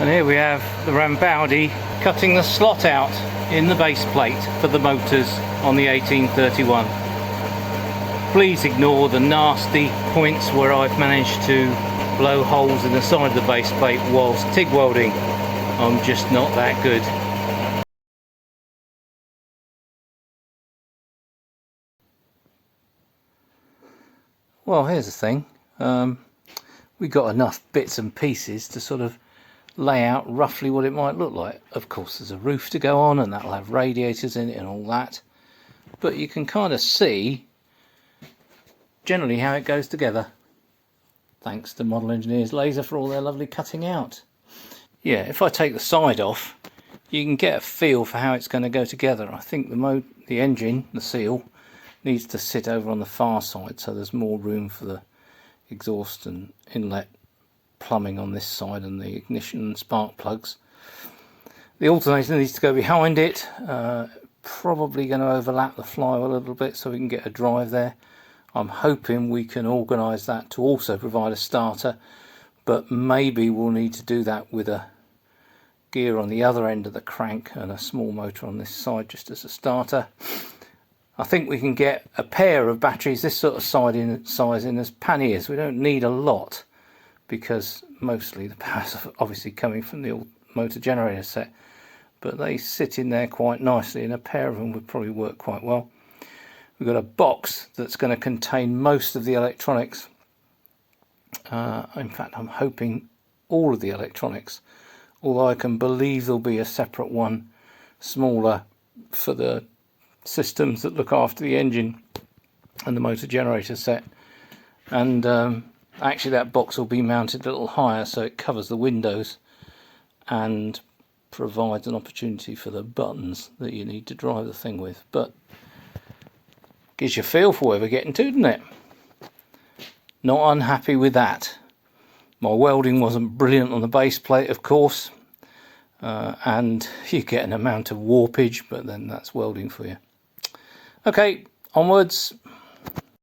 And here we have the Rambaldi cutting the slot out in the base plate for the motors on the 1831. Please ignore the nasty points where I've managed to blow holes in the side of the base plate whilst TIG welding. I'm just not that good. Well, here's the thing. We got enough bits and pieces to sort of lay out roughly what it might look like. Of course there's a roof to go on and that'll have radiators in it and all that, but you can kind of see generally how it goes together, thanks to Model Engineers Laser for all their lovely cutting out. Yeah, if I take the side off, you can get a feel for how it's going to go together. I think the engine, the seal, needs to sit over on the far side so there's more room for the exhaust and inlet plumbing on this side and the ignition and spark plugs. The alternator needs to go behind it, probably going to overlap the flywheel a little bit so we can get a drive there. I'm hoping we can organise that to also provide a starter, but maybe we'll need to do that with a gear on the other end of the crank and a small motor on this side just as a starter. I think we can get a pair of batteries this sort of size in as panniers. We don't need a lot, because mostly the power's obviously coming from the old motor generator set, but they sit in there quite nicely and a pair of them would probably work quite well. We've got a box that's going to contain most of the electronics. In fact, I'm hoping all of the electronics, although I can believe there'll be a separate one smaller for the systems that look after the engine and the motor generator set. And actually that box will be mounted a little higher so it covers the windows and provides an opportunity for the buttons that you need to drive the thing with, but gives you a feel for where we're getting to, doesn't it? Not unhappy with that. My welding wasn't brilliant on the base plate, of course, and you get an amount of warpage, but then that's welding for you. Okay, onwards.